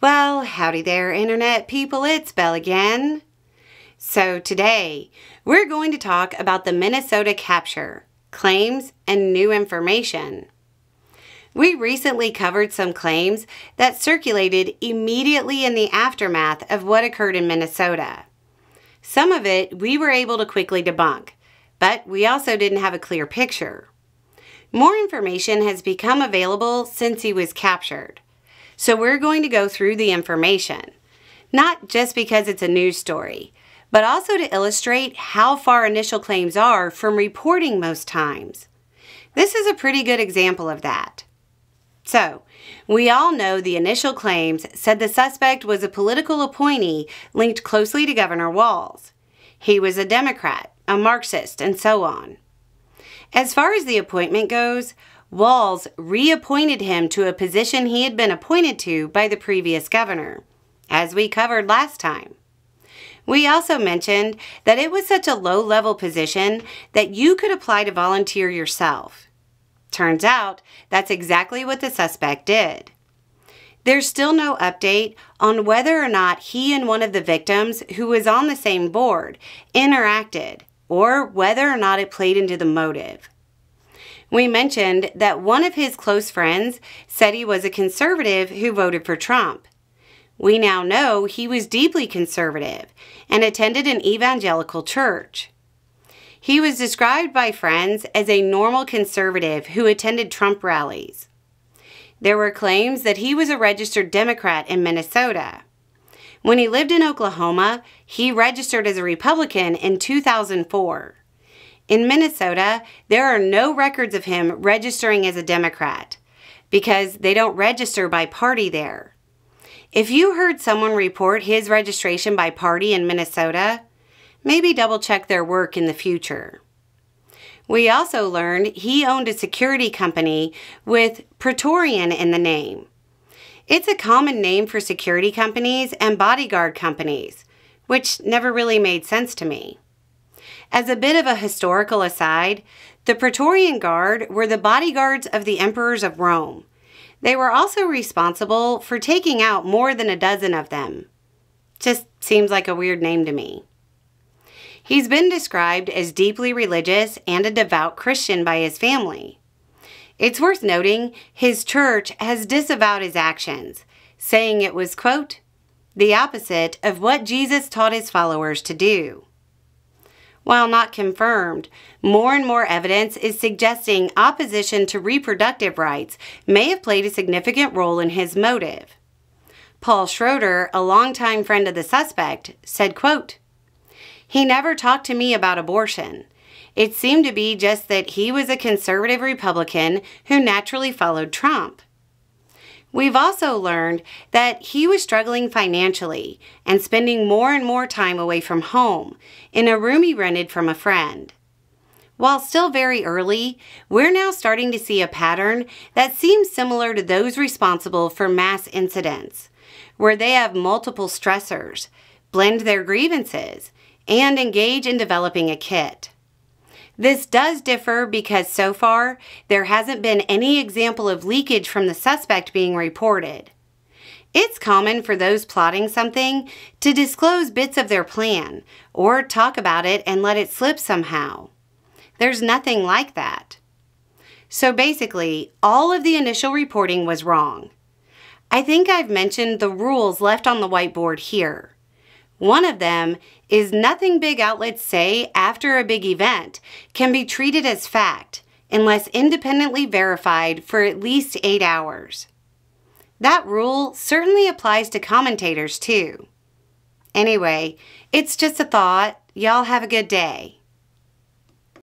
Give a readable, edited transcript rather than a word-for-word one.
Well, howdy there, Internet people, it's Belle again. So today, we're going to talk about the Minnesota capture, claims, and new information. We recently covered some claims that circulated immediately in the aftermath of what occurred in Minnesota. Some of it we were able to quickly debunk, but we also didn't have a clear picture. More information has become available since he was captured. So we're going to go through the information, not just because it's a news story, but also to illustrate how far initial claims are from reporting most times. This is a pretty good example of that. So, we all know the initial claims said the suspect was a political appointee linked closely to Governor Walz. He was a Democrat, a Marxist, and so on. As far as the appointment goes, Walz reappointed him to a position he had been appointed to by the previous governor, as we covered last time. We also mentioned that it was such a low-level position that you could apply to volunteer yourself. Turns out, that's exactly what the suspect did. There's still no update on whether or not he and one of the victims who was on the same board interacted, or whether or not it played into the motive. We mentioned that one of his close friends said he was a conservative who voted for Trump. We now know he was deeply conservative and attended an evangelical church. He was described by friends as a normal conservative who attended Trump rallies. There were claims that he was a registered Democrat in Minnesota. When he lived in Oklahoma, he registered as a Republican in 2004. In Minnesota, there are no records of him registering as a Democrat because they don't register by party there. If you heard someone report his registration by party in Minnesota, maybe double check their work in the future. We also learned he owned a security company with Praetorian in the name. It's a common name for security companies and bodyguard companies, which never really made sense to me. As a bit of a historical aside, the Praetorian Guard were the bodyguards of the emperors of Rome. They were also responsible for taking out more than a dozen of them. Just seems like a weird name to me. He's been described as deeply religious and a devout Christian by his family. It's worth noting his church has disavowed his actions, saying it was, quote, the opposite of what Jesus taught his followers to do. While not confirmed, more and more evidence is suggesting opposition to reproductive rights may have played a significant role in his motive. Paul Schroeder, a longtime friend of the suspect, said, quote, he never talked to me about abortion. It seemed to be just that he was a conservative Republican who naturally followed Trump. We've also learned that he was struggling financially and spending more and more time away from home in a room he rented from a friend. While still very early, we're now starting to see a pattern that seems similar to those responsible for mass incidents, where they have multiple stressors, blend their grievances, and engage in developing a kit. This does differ because so far, there hasn't been any example of leakage from the suspect being reported. It's common for those plotting something to disclose bits of their plan or talk about it and let it slip somehow. There's nothing like that. So basically, all of the initial reporting was wrong. I think I've mentioned the rules left on the whiteboard here. One of them is nothing big outlets say after a big event can be treated as fact unless independently verified for at least 8 hours. That rule certainly applies to commentators too. Anyway, it's just a thought. Y'all have a good day.